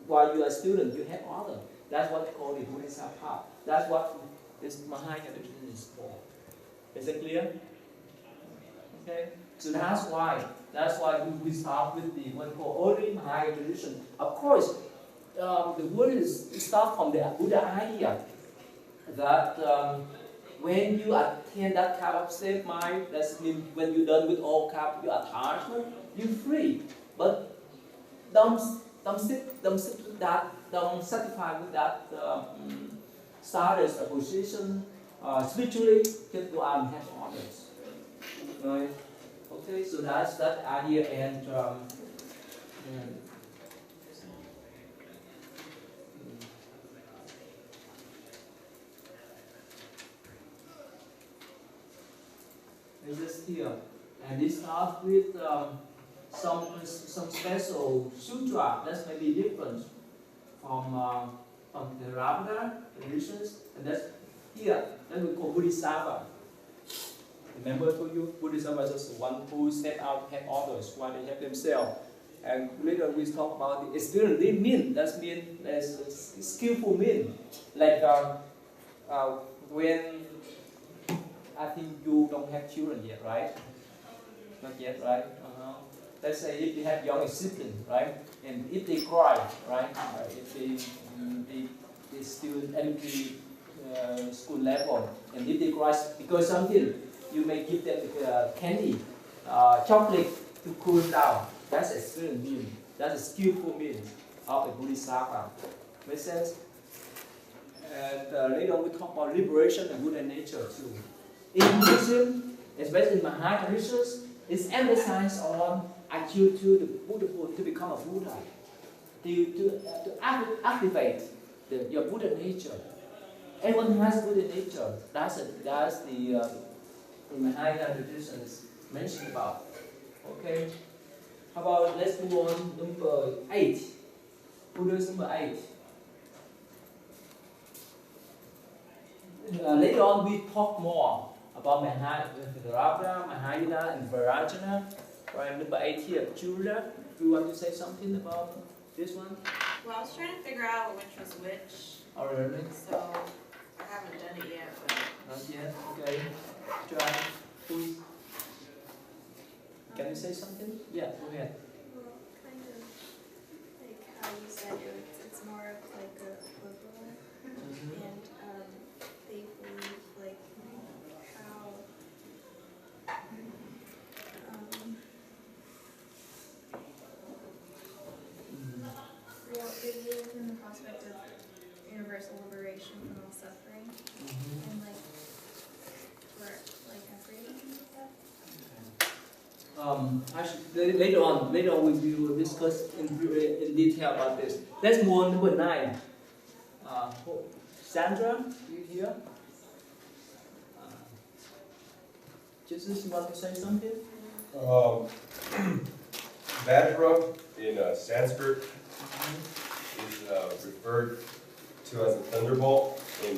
while you are a student, you help others. That's what they call the Bodhisattva. That's what this Mahayana tradition is for. Is it clear? Okay. So that's why we start with the what we call early Mahayana tradition. Of course, the word is start from the Buddha idea that when you attain that kind of state mind, that means when you're done with all kind of your attachment, you're free. But don't sit with that, don't satisfy with that status or position. Spiritually, just go out and help others. Right? Okay, so that's that idea, and it's just here, and this starts with some special sutra that's maybe different from the Theravada traditions, and that's here. That we call Bodhisattva. Remember, I told you Buddhism is just one who set out to help others while they help themselves. And later we talk about the experience. They mean that means as skillful mean. Like when I think you don't have children yet, right? Not yet, right? Let's say if they have young siblings, right? And if they cry, right? If they still elementary school level, and if they cry because something, you may give them candy, chocolate to cool down. That's a skillful mean. That's a skillful mean of a Bodhisattva. Make sense? And later on we talk about liberation and Buddha nature too. In Buddhism, especially in Mahayana traditions, it's emphasized on achieve to the Buddhahood, to become a Buddha, to activate your Buddha nature. Everyone has Buddha nature. That's the Mahayana tradition is mentioned about. Okay. How about let's move on number 8. Buddhism number 8. Later on we talk more about Theravada, Mahayana, and Vajrayana. Right, number 8 here, Julia. Do you want to say something about this one? Well, I was trying to figure out which was which. Oh, really? So I haven't done it yet, but. Not yet. Okay. Try, please. Can you say something? Yeah, go ahead. Well, kind of like how you said it's more of like a equivalent, and they believe like how they believe in the prospect of universal liberation from all suffering, and like for like everything like that. Later on we will discuss in detail about this. Let's move on to number 9. Sandra, you here? Jesus, you want to say something? Vajra in Sanskrit is referred to as a thunderbolt in,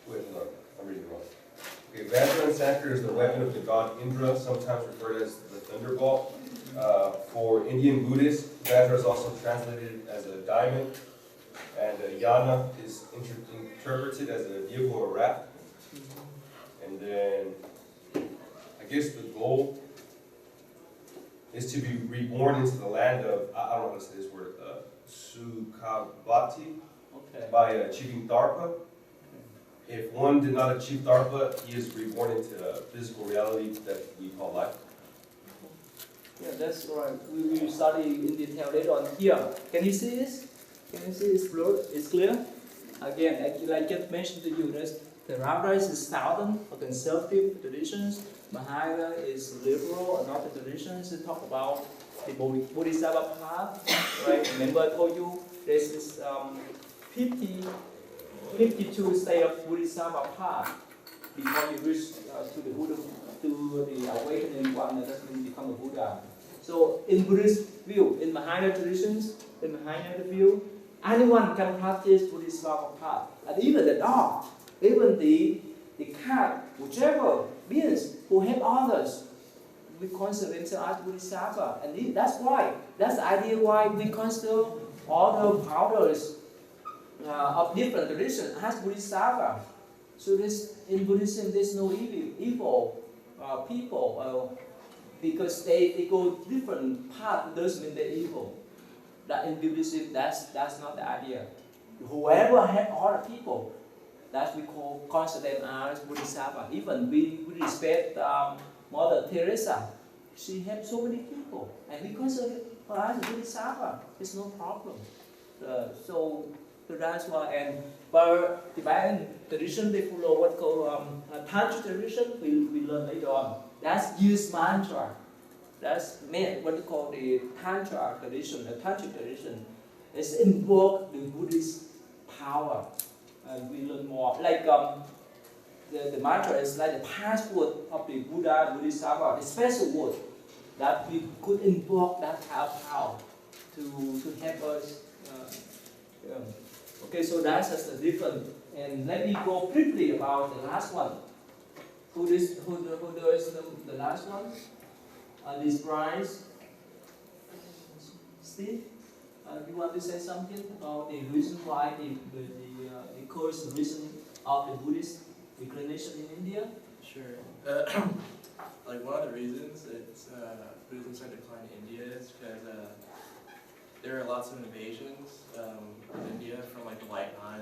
wait, no, I'm reading wrong. Okay, Vajra in Sanskrit is the weapon of the god Indra, sometimes referred as the thunderbolt. For Indian Buddhists, Vajra is also translated as a diamond, and Yana is interpreted as a vehicle or raft. And then, I guess the goal is to be reborn into the land of, I don't know how to say this word, Sukhavati, by achieving Dharma. If one did not achieve Dharma, he is reborn into a physical reality that we call life. Yeah, that's right. We will study in detail later on here. Can you see this? Can you see it's blurred? It's clear? Again, like I just mentioned to you, Theravada is southern or conservative traditions. Mahayana is liberal and other traditions that talk about the Bodhisattva path. Right? Remember I told you there's this 52 state of Bodhisattva path before you reach to the Buddha, to the awakening one that doesn't become a Buddha. So in Buddhist view, in Mahayana traditions, in Mahayana view, anyone can practice Bodhisattva path. And even the dog, even the cat, whichever beings who help others, we consider themselves as Bodhisattva. And that's the idea why we consider all the founders of different traditions as Bodhisattva. So in Buddhism, there's no evil people because they go different path doesn't mean they're evil. That in Buddhism, that's not the idea. Whoever help other people, that we consider them as Bodhisattva. Even we respect Mother Teresa. She helped so many people, and we consider her as a Bodhisattva. It's no problem. So that's why. And but Tibetan tradition, they follow what called Tantric tradition. We learn later on. That's use mantra. That's what they call the Tantra tradition. The Tantric tradition is invoke the Buddhist power, and we learn more. Like the mantra is like the password of the Buddha, Bodhisattva, the special word that we could invoke that power to help us. Okay, so that's just a different. And let me go quickly about the last one. Who does the last one? This prize. Steve, you want to say something about the reason why the course reason of the Buddhist inclination in India? Sure. Like one of the reasons it's Buddhism started to decline in India is because there are lots of invasions in India from like the White Han,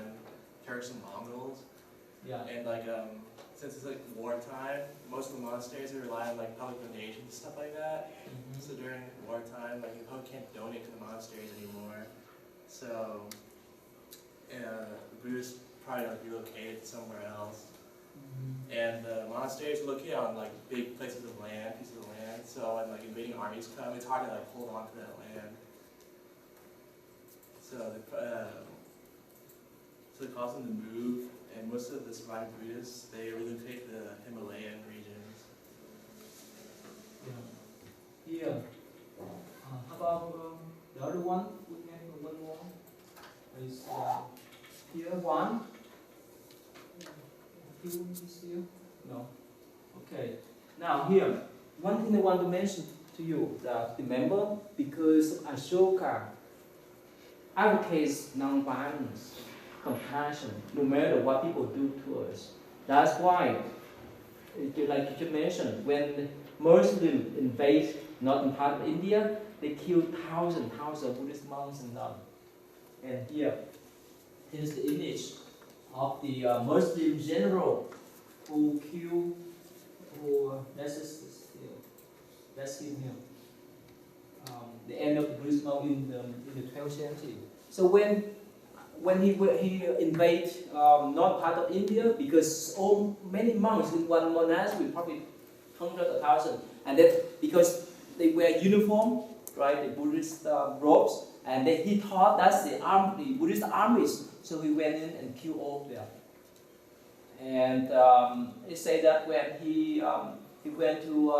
Turks and Mongols. Yeah. And like since it's like wartime, most of the monasteries rely on like public donations and stuff like that. Mm-hmm. So during wartime, like the Pope can't donate to the monasteries anymore. So the Buddhists probably like relocated to somewhere else. Mm-hmm. And the monasteries are located on like big places of land, pieces of land. So when like invading armies come, it's hard to like hold on to that land. So it caused them to move, and most of the surviving Buddhists, they relocate to the Himalayan regions. Yeah. Here. How about the other one? We have one more. Is here one? Two still? No. Okay. Now here, one thing I want to mention to you that remember, because Ashoka advocates non-violence, compassion, no matter what people do to us. That's why, like you mentioned, when Muslims invade northern part of India, they kill thousands of Buddhist monks and nuns. And here's the image of the Muslim general who killed, that's him here. The end of the Buddhist monk in the 12th century. So when he invade north part of India, because so many monks in one monastery, probably hundreds of thousands, and then because they wear uniform, right, the Buddhist robes, and then he thought that's the Buddhist armies, so he went in and killed all of them. And they say that when he went to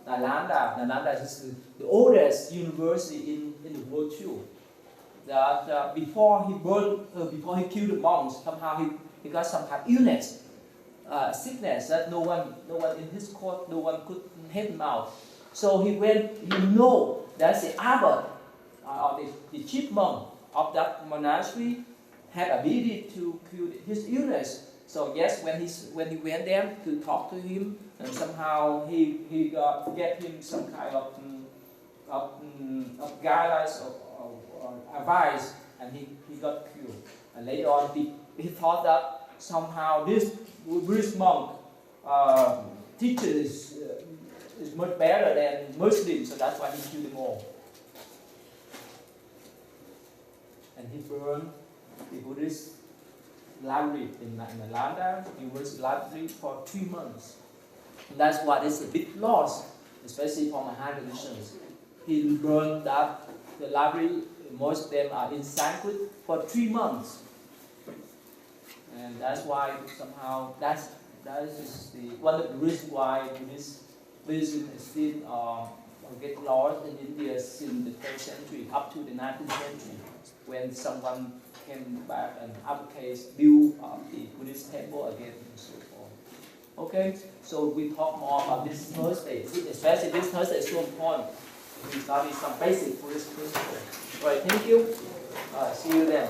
Nalanda is the oldest university in the world too. That before he killed the monks, somehow he got some kind of illness, sickness that no one in his court, no one could help him out. So he know that the abbot, or the chief monk of that monastery, had ability to cure his illness. So yes, when he went there to talk to him, and somehow he get him some kind of guidelines or advice, and he got cured. And later on, he thought that somehow this Buddhist monk teaches is much better than Muslims, so that's why he killed them all. And he burned the Buddhist library in Nalanda University library for 3 months. And that's what is a big loss, especially for Mahan traditions. He burned the library, most of them are in Sanskrit, for 3 months. And that's why somehow that is one of the reasons why Buddhism is still get lost in India since the 12th century up to the 19th century, when someone came back and advocated build the Buddhist temple again and so forth. Okay, so we talk more about this Thursday, especially this Thursday is so important. We study some basic Buddhist principles. Right, thank you. See you then.